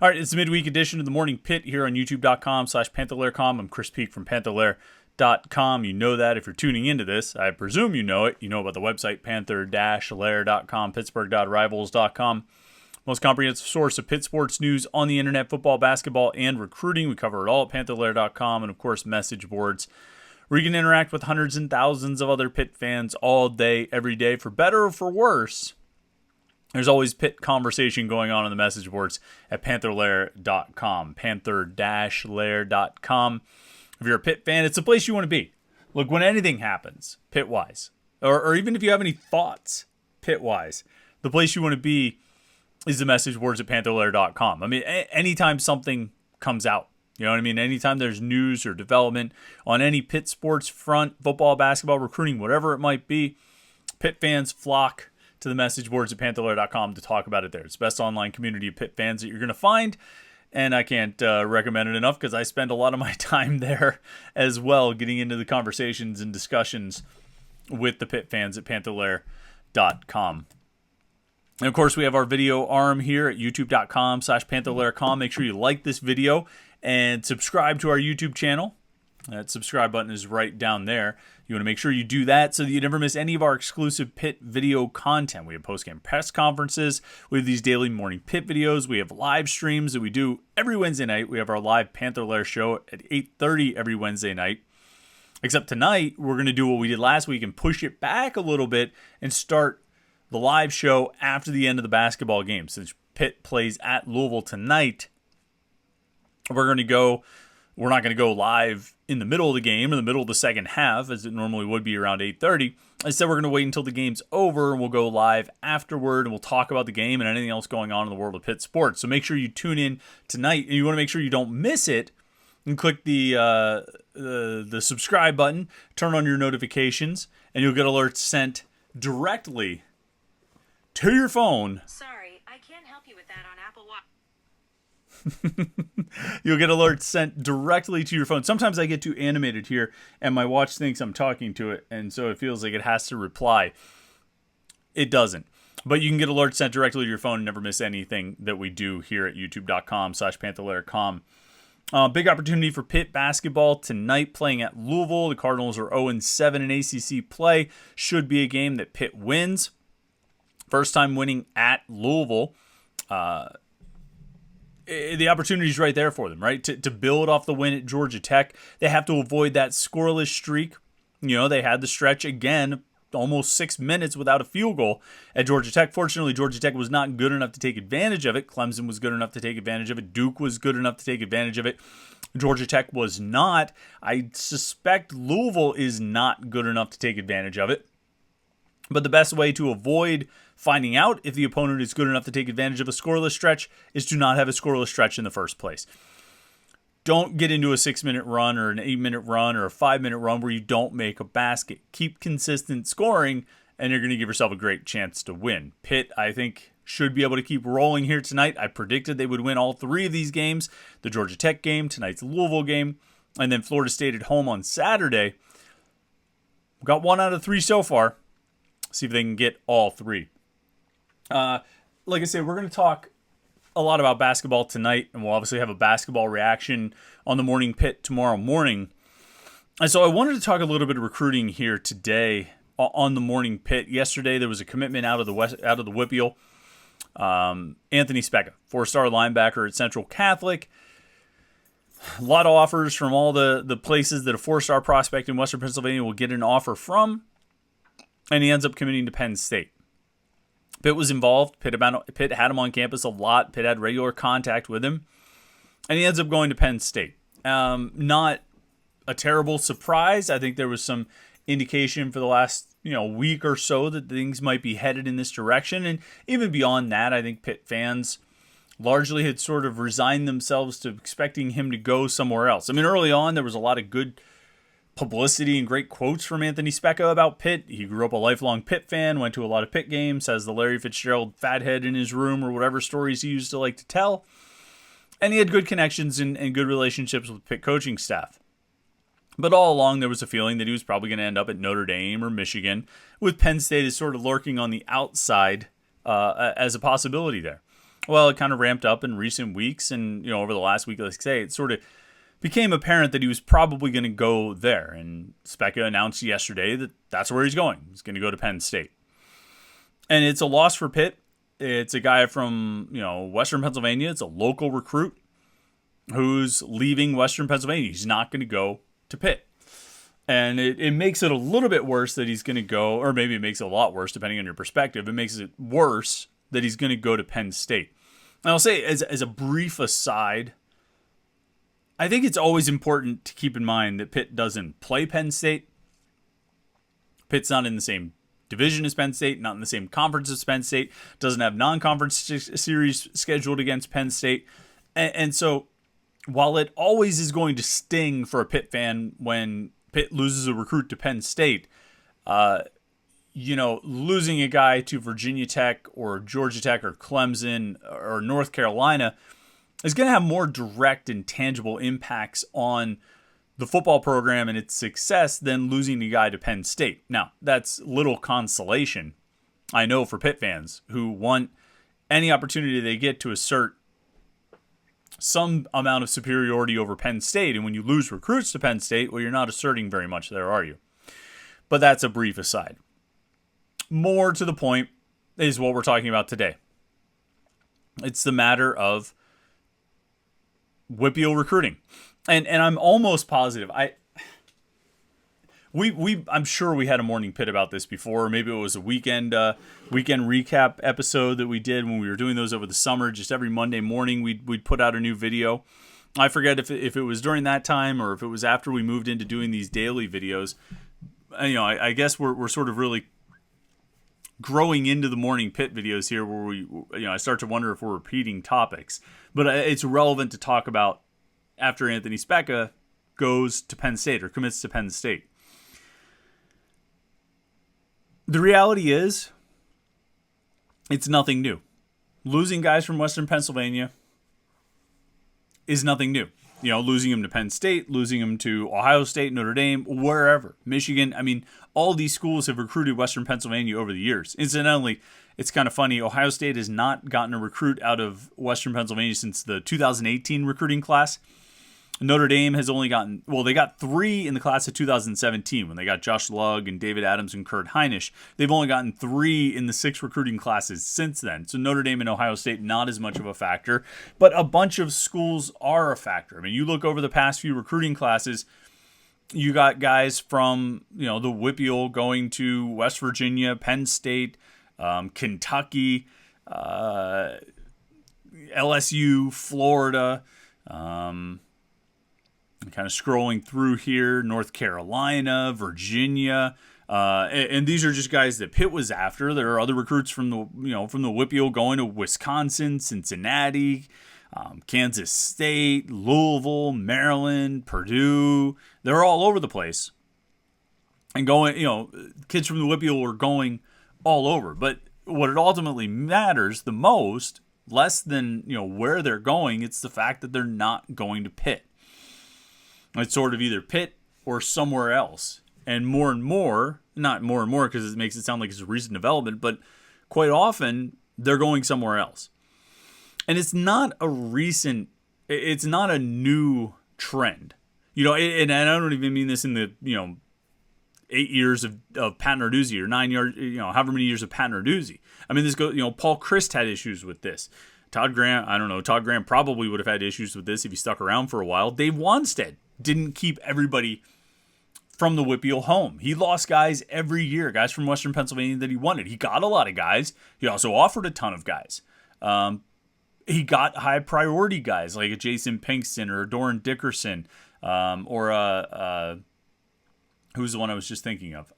All right, it's the midweek edition of the Morning Pitt here on youtube.com/Panther-Lair.com. I'm Chris Peak from Panther-Lair.com. You know that if you're tuning into this. I presume you know it. You know about the website, Panther-Lair.com, Pittsburgh.rivals.com. Most comprehensive source of Pitt sports news on the internet, football, basketball, and recruiting. We cover it all at Panther-Lair.com, and of course, message boards where you can interact with hundreds and thousands of other Pitt fans all day, every day, for better or for worse. There's always Pitt conversation going on the message boards at Panther-Lair.com, Panther-Lair.com. If you're a Pitt fan, it's a place you want to be. Look, when anything happens, Pitt-wise, or even if you have any thoughts, Pitt-wise, the place you want to be is the message boards at Panther-Lair.com. I mean, anytime something comes out, you know what I mean? Anytime there's news or development on any Pitt sports front, football, basketball, recruiting, whatever it might be, Pitt fans flock to the message boards at Panther-Lair.com to talk about it there. It's the best online community of Pitt fans that you're going to find, and I can't recommend it enough because I spend a lot of my time there as well, getting into the conversations and discussions with the Pitt fans at Panther-Lair.com. And of course, we have our video arm here at youtube.com/Panther-Lair.com. Make sure you like this video and subscribe to our YouTube channel. That subscribe button is right down there. You want to make sure you do that so that you never miss any of our exclusive Pitt video content. We have post-game press conferences. We have these daily Morning Pitt videos. We have live streams that we do every Wednesday night. We have our live Panther-Lair show at 8:30 every Wednesday night. Except tonight, we're going to do what we did last week and push it back a little bit and start the live show after the end of the basketball game. Since Pitt plays at Louisville tonight, we're not going to go live in the middle of the game, in the middle of the second half, as it normally would be around 8:30. Instead, we're going to wait until the game's over, and we'll go live afterward, and we'll talk about the game and anything else going on in the world of Pitt sports. So make sure you tune in tonight, and you want to make sure you don't miss it. And click the subscribe button, turn on your notifications, and you'll get alerts sent directly to your phone. Sorry, I can't help you with that on Apple Watch. You'll get alerts sent directly to your phone. Sometimes I get too animated here, and my watch thinks I'm talking to it, and so it feels like it has to reply. It doesn't. But you can get alerts sent directly to your phone and never miss anything that we do here at youtube.com/Panther-Lair.com. Big opportunity for Pitt basketball tonight, playing at Louisville. The Cardinals are 0-7 in ACC play. Should be a game that Pitt wins. First time winning at Louisville. The opportunity's right there for them, right? To build off the win at Georgia Tech. They have to avoid that scoreless streak. You know, they had the stretch again, almost 6 minutes without a field goal at Georgia Tech. Fortunately, Georgia Tech was not good enough to take advantage of it. Clemson was good enough to take advantage of it. Duke was good enough to take advantage of it. Georgia Tech was not. I suspect Louisville is not good enough to take advantage of it. But the best way to avoid finding out if the opponent is good enough to take advantage of a scoreless stretch is to not have a scoreless stretch in the first place. Don't get into a 6-minute run or an 8-minute run or a 5-minute run where you don't make a basket. Keep consistent scoring, and you're going to give yourself a great chance to win. Pitt, I think, should be able to keep rolling here tonight. I predicted they would win all 3 of these games. The Georgia Tech game, tonight's Louisville game, and then Florida State at home on Saturday. We've got 1 out of 3 so far. See if they can get all 3. Like I said, we're going to talk a lot about basketball tonight, and we'll obviously have a basketball reaction on the Morning Pitt tomorrow morning. And so I wanted to talk a little bit of recruiting here today on the Morning Pitt. Yesterday, there was a commitment out of the WPIAL. Anthony Speca, 4-star linebacker at Central Catholic. A lot of offers from all the places that a 4-star prospect in Western Pennsylvania will get an offer from. And he ends up committing to Penn State. Pitt was involved. Pitt had him on campus a lot. Pitt had regular contact with him. And he ends up going to Penn State. Not a terrible surprise. I think there was some indication for the last week or so that things might be headed in this direction. And even beyond that, I think Pitt fans largely had sort of resigned themselves to expecting him to go somewhere else. I mean, early on, there was a lot of good publicity and great quotes from Anthony Speca about Pitt. He grew up a lifelong Pitt fan, went to a lot of Pitt games, has the Larry Fitzgerald fathead in his room or whatever stories he used to like to tell. And he had good connections and good relationships with Pitt coaching staff. But all along, there was a feeling that he was probably going to end up at Notre Dame or Michigan, with Penn State as sort of lurking on the outside as a possibility there. Well, it kind of ramped up in recent weeks, and over the last week, let's say, it sort of became apparent that he was probably going to go there. And Speca announced yesterday that that's where he's going. He's going to go to Penn State. And it's a loss for Pitt. It's a guy from, Western Pennsylvania. It's a local recruit who's leaving Western Pennsylvania. He's not going to go to Pitt. And it makes it a little bit worse that he's going to go, or maybe it makes it a lot worse depending on your perspective. It makes it worse that he's going to go to Penn State. And I'll say, as a brief aside, I think it's always important to keep in mind that Pitt doesn't play Penn State. Pitt's not in the same division as Penn State, not in the same conference as Penn State, doesn't have non-conference series scheduled against Penn State. And so while it always is going to sting for a Pitt fan when Pitt loses a recruit to Penn State, losing a guy to Virginia Tech or Georgia Tech or Clemson or North Carolina is going to have more direct and tangible impacts on the football program and its success than losing a guy to Penn State. Now, that's little consolation, I know, for Pitt fans who want any opportunity they get to assert some amount of superiority over Penn State. And when you lose recruits to Penn State, well, you're not asserting very much there, are you? But that's a brief aside. More to the point is what we're talking about today. It's the matter of WPIAL recruiting. And I'm almost positive. I'm sure we had a Morning Pitt about this before. Maybe it was a weekend recap episode that we did when we were doing those over the summer. Just every Monday morning, we'd put out a new video. I forget if it was during that time or if it was after we moved into doing these daily videos. I guess we're sort of really growing into the Morning Pitt videos here, where I start to wonder if we're repeating topics. But it's relevant to talk about after Anthony Speca goes to Penn State or commits to Penn State. The reality is, it's nothing new. Losing guys from Western Pennsylvania is nothing new. Losing them to Penn State, losing them to Ohio State, Notre Dame, wherever. Michigan, all these schools have recruited Western Pennsylvania over the years. Incidentally, it's kind of funny, Ohio State has not gotten a recruit out of Western Pennsylvania since the 2018 recruiting class. Notre Dame has only gotten, they got 3 in the class of 2017 when they got Josh Lugg and David Adams and Kurt Heinisch. They've only gotten 3 in the 6 recruiting classes since then. So Notre Dame and Ohio State, not as much of a factor, but a bunch of schools are a factor. You look over the past few recruiting classes, you got guys from, the WPIAL going to West Virginia, Penn State, Kentucky, LSU, Florida, kind of scrolling through here, North Carolina, Virginia, and these are just guys that Pitt was after. There are other recruits from the WPIAL going to Wisconsin, Cincinnati, Kansas State, Louisville, Maryland, Purdue. They're all over the place, and going. Kids from the WPIAL are going all over. But what it ultimately matters the most, less than where they're going, it's the fact that they're not going to Pitt. It's sort of either Pitt or somewhere else. And more, not more and more because it makes it sound like it's a recent development, but quite often they're going somewhere else. And it's not a new trend. And I don't even mean this in the, 8 years of Pat Narduzzi or 9 years, however many years of Pat Narduzzi. This goes, Paul Chryst had issues with this. Todd Graham probably would have had issues with this if he stuck around for a while. Dave Wanstead didn't keep everybody from the WPIAL home. He lost guys every year, guys from Western Pennsylvania that he wanted. He got a lot of guys. He also offered a ton of guys. He got high priority guys like a Jason Pinkston or a Doran Dickerson or who's the one I was just thinking of?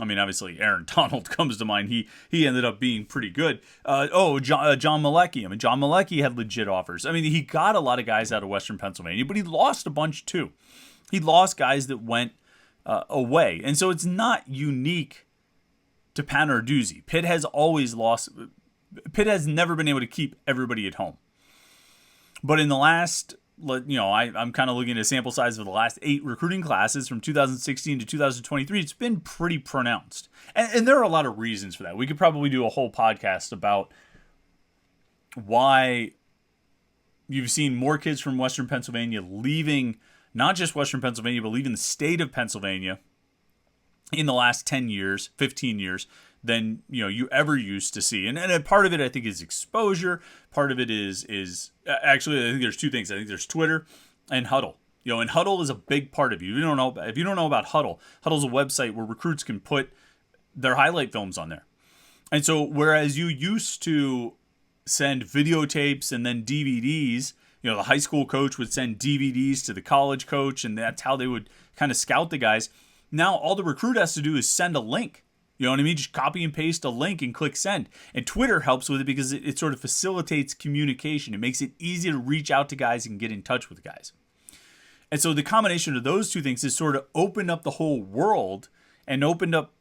Obviously Aaron Donald comes to mind. He ended up being pretty good. John Malecki. John Malecki had legit offers. He got a lot of guys out of Western Pennsylvania, but he lost a bunch too. He lost guys that went away. And so it's not unique to Pat Narduzzi. Pitt has always lost. Pitt has never been able to keep everybody at home. But in the last, I'm kind of looking at a sample size of the last 8 recruiting classes from 2016 to 2023. It's been pretty pronounced. And there are a lot of reasons for that. We could probably do a whole podcast about why you've seen more kids from Western Pennsylvania leaving, not just Western Pennsylvania, but leaving the state of Pennsylvania in the last 10 years, 15 years than you ever used to see. And a part of it, I think, is exposure. Part of it is actually, I think there's two things. I think there's Twitter and Huddle. And Huddle is a big part of you. If you don't know about Huddle, Huddle's a website where recruits can put their highlight films on there. And so whereas you used to send videotapes and then DVDs, the high school coach would send DVDs to the college coach, and that's how they would kind of scout the guys. Now all the recruit has to do is send a link. You know what I mean? Just copy and paste a link and click send. And Twitter helps with it because it sort of facilitates communication. It makes it easy to reach out to guys and get in touch with guys. And so the combination of those two things has sort of opened up the whole world and opened up,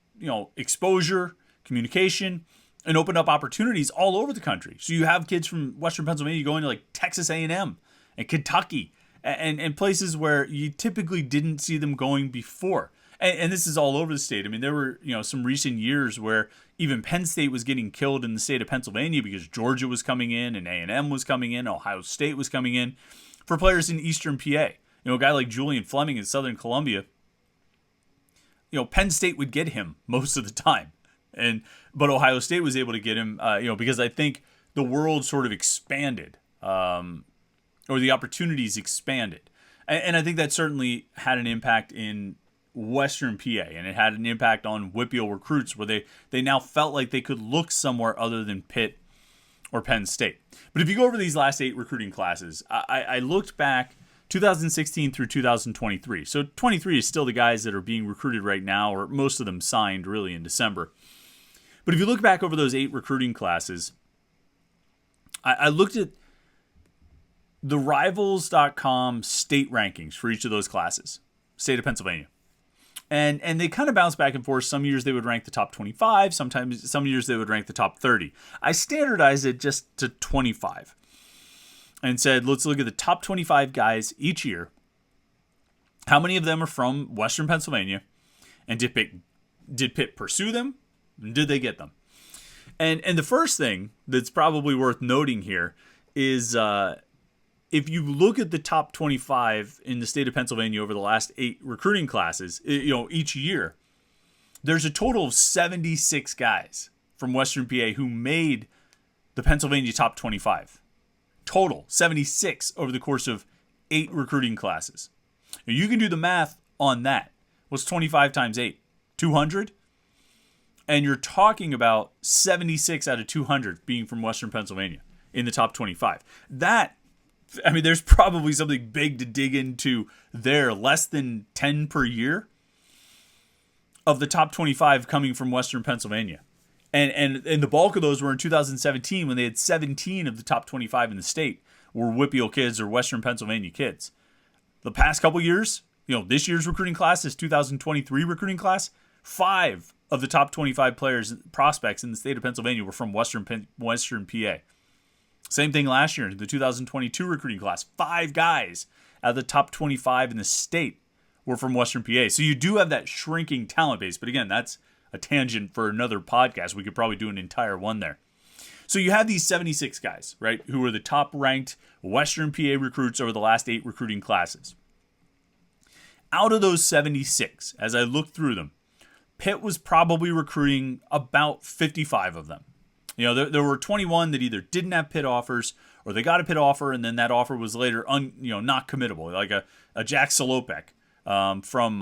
exposure, communication, and opened up opportunities all over the country. So you have kids from Western Pennsylvania going to like Texas A&M and Kentucky and places where you typically didn't see them going before. And this is all over the state. I mean, there were, some recent years where even Penn State was getting killed in the state of Pennsylvania because Georgia was coming in and A&M was coming in, Ohio State was coming in for players in Eastern PA. A guy like Julian Fleming in Southern Columbia, Penn State would get him most of the time. But Ohio State was able to get him, because I think the world sort of expanded, or the opportunities expanded. And I think that certainly had an impact in Western PA, and it had an impact on WPIAL recruits where they now felt like they could look somewhere other than Pitt or Penn State. But if you go over these last 8 recruiting classes, I looked back 2016 through 2023. So 23 is still the guys that are being recruited right now, or most of them signed really in December. But if you look back over those 8 recruiting classes, I looked at the Rivals.com state rankings for each of those classes, state of Pennsylvania. And they kind of bounce back and forth. Some years they would rank the top 25. Some years they would rank the top 30. I standardized it just to 25 and said, let's look at the top 25 guys each year. How many of them are from Western Pennsylvania? And did Pitt pursue them? And did they get them? And the first thing that's probably worth noting here is if you look at the top 25 in the state of Pennsylvania over the last 8 recruiting classes, each year, there's a total of 76 guys from Western PA who made the Pennsylvania top 25. Total, 76 over the course of 8 recruiting classes. Now, you can do the math on that. What's 25 times 8? 200? And you're talking about 76 out of 200 being from Western Pennsylvania in the top 25. There's probably something big to dig into there. Less than 10 per year of the top 25 coming from Western Pennsylvania. And the bulk of those were in 2017 when they had 17 of the top 25 in the state were WPIAL kids or Western Pennsylvania kids. The past couple years, this year's recruiting class, this 2023 recruiting class, 5 of the top 25 prospects in the state of Pennsylvania were from Western PA. Same thing last year, the 2022 recruiting class. 5 guys out of the top 25 in the state were from Western PA. So you do have that shrinking talent base. But again, that's a tangent for another podcast. We could probably do an entire one there. So you have these 76 guys, right, who are the top ranked Western PA recruits over the last 8 recruiting classes. Out of those 76, as I looked through them, Pitt was probably recruiting about 55 of them. There were 21 that either didn't have Pitt offers or they got a Pitt offer and then that offer was later not committable, like a Jack Salopek from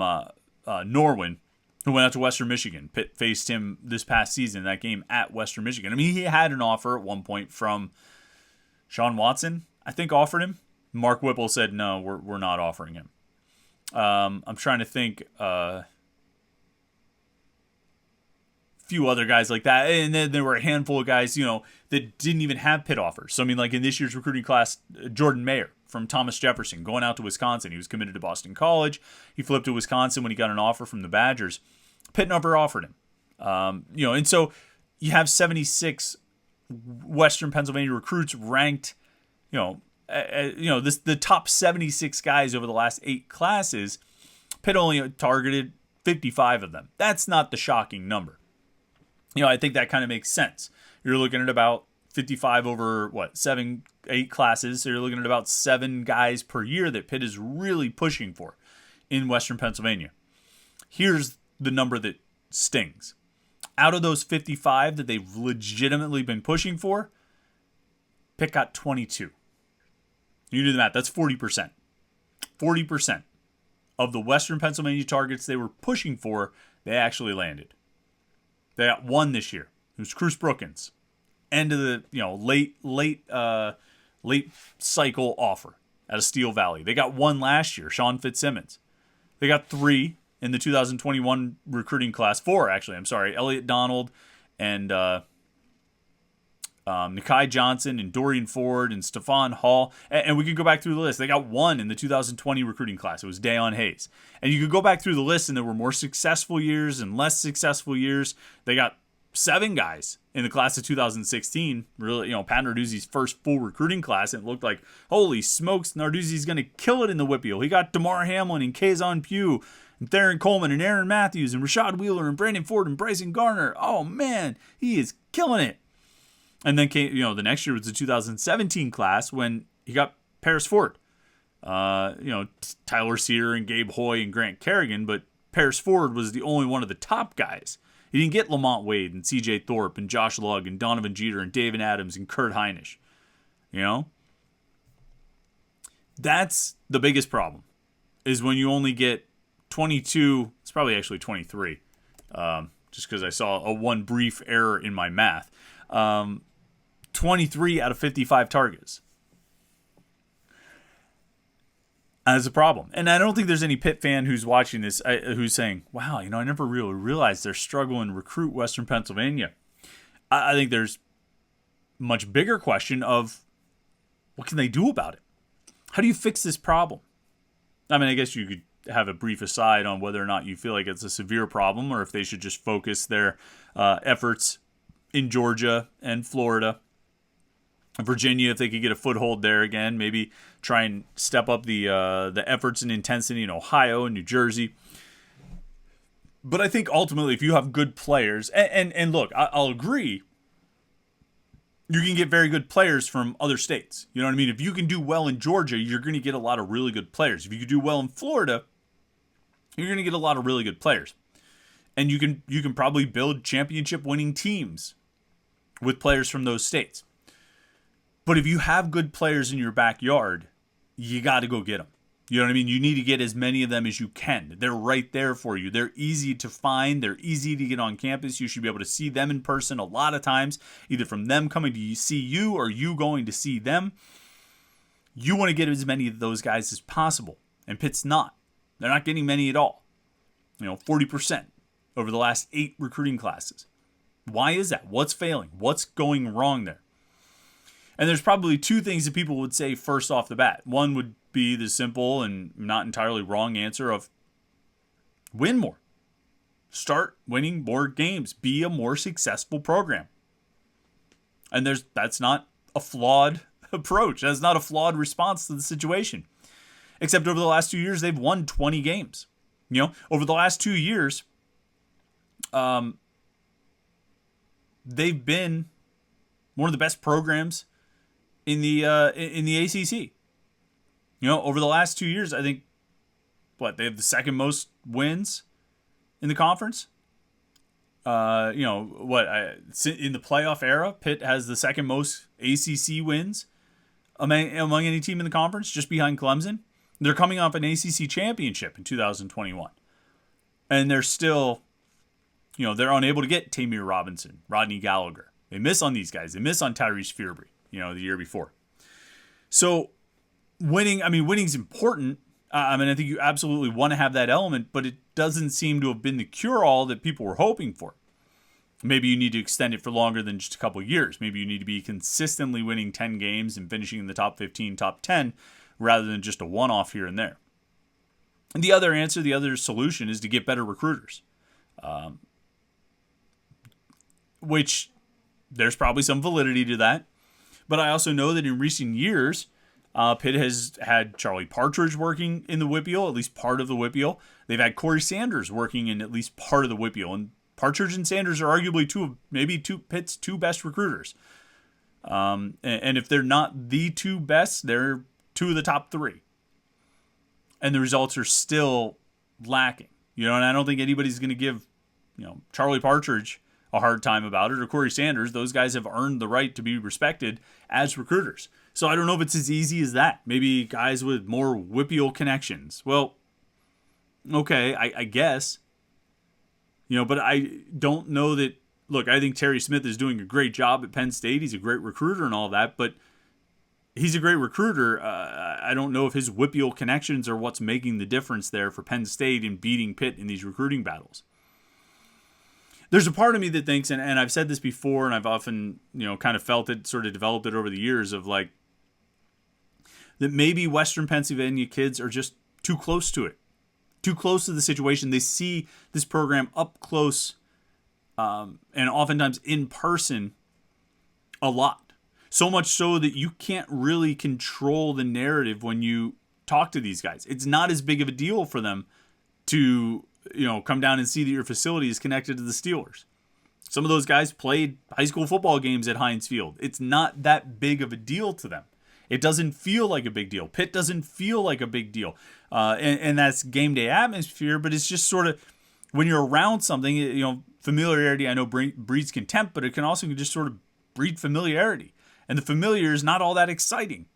Norwin, who went out to Western Michigan. Pitt faced him this past season in that game at Western Michigan. He had an offer at one point from Sean Watson, I think, offered him. Mark Whipple said, no, we're not offering him. I'm trying to think few other guys like that. And then there were a handful of guys, that didn't even have Pitt offers. So, like in this year's recruiting class, Jordan Mayer from Thomas Jefferson going out to Wisconsin. He was committed to Boston College. He flipped to Wisconsin when he got an offer from the Badgers. Pitt never offered him. And so you have 76 Western Pennsylvania recruits ranked, the top 76 guys over the last 8 classes. Pitt only targeted 55 of them. That's not the shocking number. I think that kind of makes sense. You're looking at about 55 over, 8 classes. So you're looking at about 7 guys per year that Pitt is really pushing for in Western Pennsylvania. Here's the number that stings. Out of those 55 that they've legitimately been pushing for, Pitt got 22. You do the math. That's 40%. 40% of the Western Pennsylvania targets they were pushing for, they actually landed. They got 1 this year. It was Cruz Brookins. End of the late cycle offer out of Steel Valley. They got 1 last year, Sean Fitzsimmons. They got 3 in the 2021 recruiting class. 4, actually. I'm sorry. Elliot Donald and Nikai Johnson and Dorian Ford and Stephon Hall. And we could go back through the list. They got 1 in the 2020 recruiting class. It was Dayon Hayes. And you could go back through the list, and there were more successful years and less successful years. They got 7 guys in the class of 2016. Really, Pat Narduzzi's first full recruiting class. And it looked like, holy smokes, Narduzzi's going to kill it in the WPIAL. He got DeMar Hamlin and Kazon Pugh and Theron Coleman and Aaron Matthews and Rashad Wheeler and Brandon Ford and Bryson Garner. Oh, man, he is killing it. And then came, the next year was the 2017 class when he got Paris Ford. Tyler Sear and Gabe Hoy and Grant Kerrigan, but Paris Ford was the only one of the top guys. He didn't get Lamont Wade and CJ Thorpe and Josh Lugg and Donovan Jeter and David Adams and Kurt Heinisch. That's the biggest problem, is when you only get 22, it's probably actually 23, just because I saw a 1 brief error in my math. 23 out of 55 targets. That's a problem. And I don't think there's any Pitt fan who's watching this who's saying, wow, I never really realized they're struggling to recruit Western Pennsylvania. I think there's much bigger question of what can they do about it? How do you fix this problem? I mean, I guess you could have a brief aside on whether or not you feel like it's a severe problem or if they should just focus their efforts in Georgia and Florida. Virginia, if they could get a foothold there again, maybe try and step up the efforts and intensity in Ohio and New Jersey. But I think ultimately, if you have good players, and look, I'll agree, you can get very good players from other states. You know what I mean? If you can do well in Georgia, you're going to get a lot of really good players. If you can do well in Florida, you're going to get a lot of really good players. And you can probably build championship winning teams with players from those states. But if you have good players in your backyard, you got to go get them. You know what I mean? You need to get as many of them as you can. They're right there for you. They're easy to find. They're easy to get on campus. You should be able to see them in person a lot of times, either from them coming to see you or you going to see them. You want to get as many of those guys as possible. And Pitt's not. They're not getting many at all. 40% over the last 8 recruiting classes. Why is that? What's failing? What's going wrong there? And there's probably 2 things that people would say first off the bat. One would be the simple and not entirely wrong answer of win more. Start winning more games. Be a more successful program. And that's not a flawed approach. That's not a flawed response to the situation. Except over the last 2 years, they've won 20 games. Over the last 2 years, they've been one of the best programs in the ACC. Over the last 2 years, I think, they have the second most wins in the conference. In the playoff era, Pitt has the second most ACC wins among any team in the conference, just behind Clemson. They're coming off an ACC championship in 2021. And they're still, they're unable to get Tamir Robinson, Rodney Gallagher. They miss on these guys. They miss on Tyrese Fierbury, the year before. So winning's important. I think you absolutely want to have that element, but it doesn't seem to have been the cure-all that people were hoping for. Maybe you need to extend it for longer than just a couple of years. Maybe you need to be consistently winning 10 games and finishing in the top 15, top 10, rather than just a one-off here and there. And the other solution is to get better recruiters. Which there's probably some validity to that. But I also know that in recent years, Pitt has had Charlie Partridge working in the WPIAL, at least part of the WPIAL. They've had Corey Sanders working in at least part of the WPIAL. And Partridge and Sanders are arguably Pitt's 2 best recruiters. And if they're not the two best, they're two of the top three. And the results are still lacking. And I don't think anybody's going to give, Charlie Partridge a hard time about it, or Corey Sanders. Those guys have earned the right to be respected as recruiters. So I don't know if it's as easy as that. Maybe guys with more WPIAL connections. Well, okay, I guess. But I don't know that. Look, I think Terry Smith is doing a great job at Penn State. He's a great recruiter and all that, but he's a great recruiter. I don't know if his WPIAL connections are what's making the difference there for Penn State in beating Pitt in these recruiting battles. There's a part of me that thinks, and I've said this before, and I've often, kind of felt it, sort of developed it over the years, of like, that maybe Western Pennsylvania kids are just too close to it, too close to the situation. They see this program up close and oftentimes in person a lot. So much so that you can't really control the narrative when you talk to these guys. It's not as big of a deal for them to come down and see that your facility is connected to the Steelers. Some of those guys played high school football games at Heinz Field. It's not that big of a deal to them. It doesn't feel like a big deal. Pitt doesn't feel like a big deal. And that's game day atmosphere, but it's just sort of, when you're around something, familiarity, I know breeds contempt, but it can also just sort of breed familiarity. And the familiar is not all that exciting.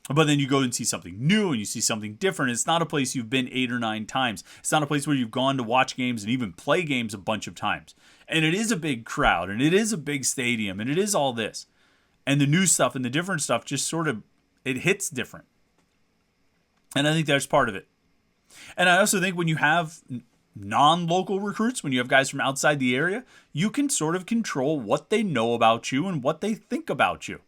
But then you go and see something new and you see something different. It's not a place you've been 8 or 9 times. It's not a place where you've gone to watch games and even play games a bunch of times. And it is a big crowd and it is a big stadium and it is all this. And the new stuff and the different stuff just sort of, it hits different. And I think that's part of it. And I also think when you have non-local recruits, when you have guys from outside the area, you can sort of control what they know about you and what they think about you.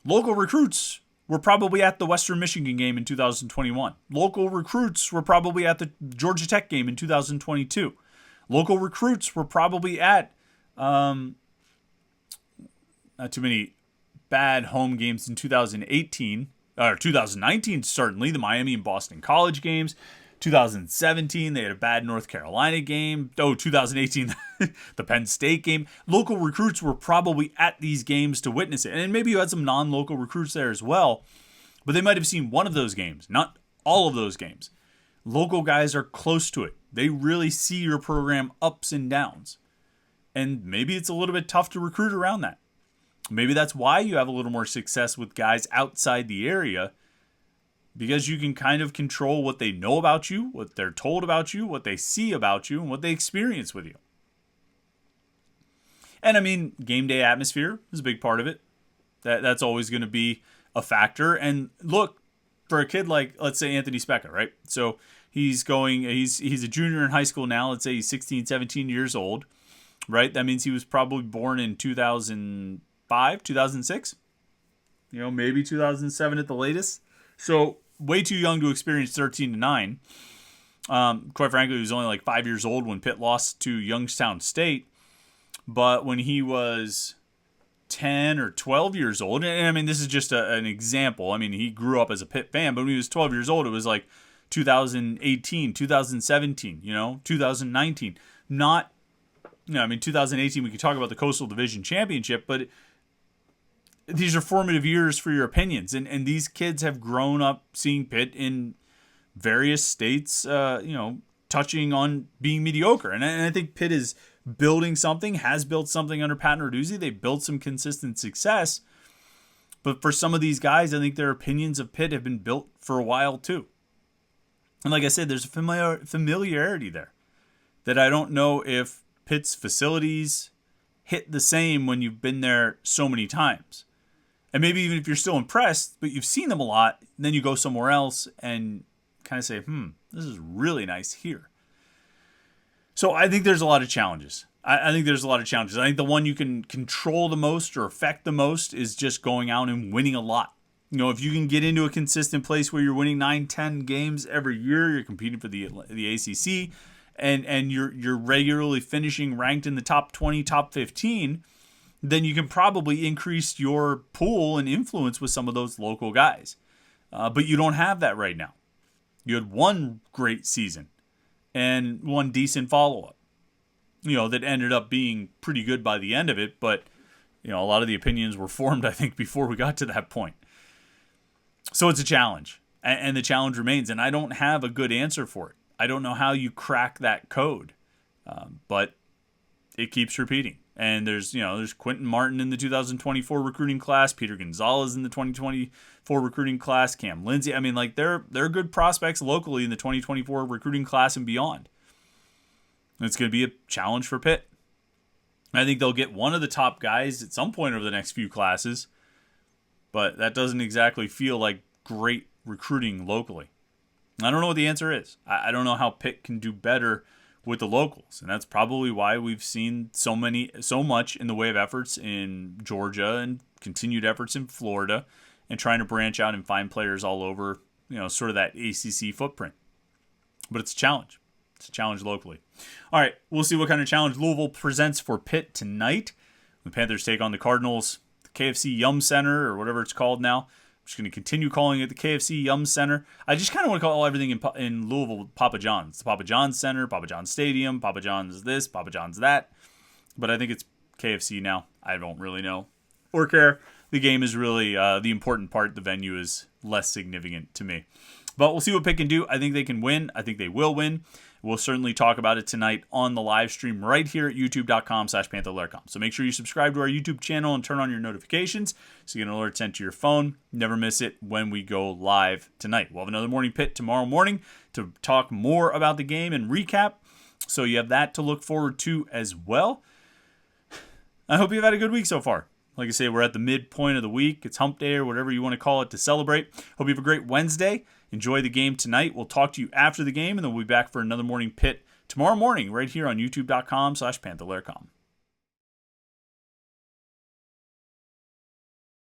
Local recruits were probably at the Western Michigan game in 2021. Local recruits were probably at the Georgia Tech game in 2022. Local recruits were probably at not too many bad home games in 2018 or 2019, certainly the Miami and Boston College games. 2017, they had a bad North Carolina game. 2018, the Penn State game. Local recruits were probably at these games to witness it. And maybe you had some non-local recruits there as well, but they might have seen one of those games, not all of those games. Local guys are close to it. They really see your program ups and downs. And maybe it's a little bit tough to recruit around that. Maybe that's why you have a little more success with guys outside the area, because you can kind of control what they know about you, what they're told about you, what they see about you, and what they experience with you. And I mean, game day atmosphere is a big part of it. That's always going to be a factor. And look, for a kid like, let's say, Anthony Speca, right? So he's a junior in high school now. Let's say he's 16, 17 years old, right? That means he was probably born in 2005, 2006, maybe 2007 at the latest. So way too young to experience 13-9. Quite frankly, he was only like 5 years old when Pitt lost to Youngstown State. But when he was 10 or 12 years old, and I mean, this is just an example. I mean, he grew up as a Pitt fan, but when he was 12 years old, it was like 2018, 2017, 2019. Not, 2018, we could talk about the Coastal Division Championship, but these are formative years for your opinions. And these kids have grown up seeing Pitt in various states, touching on being mediocre. And I think Pitt is building something, has built something under Pat Narduzzi. They built some consistent success. But for some of these guys, I think their opinions of Pitt have been built for a while too. And like I said, there's a familiarity there that I don't know if Pitt's facilities hit the same when you've been there so many times. And maybe even if you're still impressed, but you've seen them a lot, then you go somewhere else and kind of say, this is really nice here. So I think there's a lot of challenges. I think there's a lot of challenges. I think the one you can control the most or affect the most is just going out and winning a lot. If you can get into a consistent place where you're winning 9-10 games every year, you're competing for the ACC, and you're regularly finishing ranked in the top 20, top 15, then you can probably increase your pool and influence with some of those local guys. But you don't have that right now. You had one great season and one decent follow-up, that ended up being pretty good by the end of it. But, a lot of the opinions were formed, I think, before we got to that point. So it's a challenge, and the challenge remains, and I don't have a good answer for it. I don't know how you crack that code, but it keeps repeating. And there's Quentin Martin in the 2024 recruiting class, Peter Gonzalez in the 2024 recruiting class, Cam Lindsey. I mean, like they're good prospects locally in the 2024 recruiting class and beyond. And it's going to be a challenge for Pitt. I think they'll get one of the top guys at some point over the next few classes, but that doesn't exactly feel like great recruiting locally. I don't know what the answer is. I don't know how Pitt can do better with the locals, and that's probably why we've seen so much in the way of efforts in Georgia and continued efforts in Florida and trying to branch out and find players all over, sort of that ACC footprint. But it's a challenge. It's a challenge locally. All right, we'll see what kind of challenge Louisville presents for Pitt tonight. The Panthers take on the Cardinals, the KFC Yum Center, or whatever it's called now. I'm just going to continue calling it the KFC Yum Center. I just kind of want to call everything in Louisville Papa John's. The Papa John's Center, Papa John's Stadium, Papa John's this, Papa John's that. But I think it's KFC now. I don't really know or care. The game is really the important part. The venue is less significant to me. But we'll see what Pitt can do. I think they can win. I think they will win. We'll certainly talk about it tonight on the live stream right here at youtube.com/Panther-Lair.com. So make sure you subscribe to our YouTube channel and turn on your notifications so you get an alert sent to your phone. Never miss it when we go live tonight. We'll have another Morning Pitt tomorrow morning to talk more about the game and recap. So you have that to look forward to as well. I hope you've had a good week so far. Like I say, we're at the midpoint of the week. It's hump day or whatever you want to call it to celebrate. Hope you have a great Wednesday. Enjoy the game tonight. We'll talk to you after the game, and then we'll be back for another Morning Pitt tomorrow morning right here on youtube.com/Panther-Lair.com.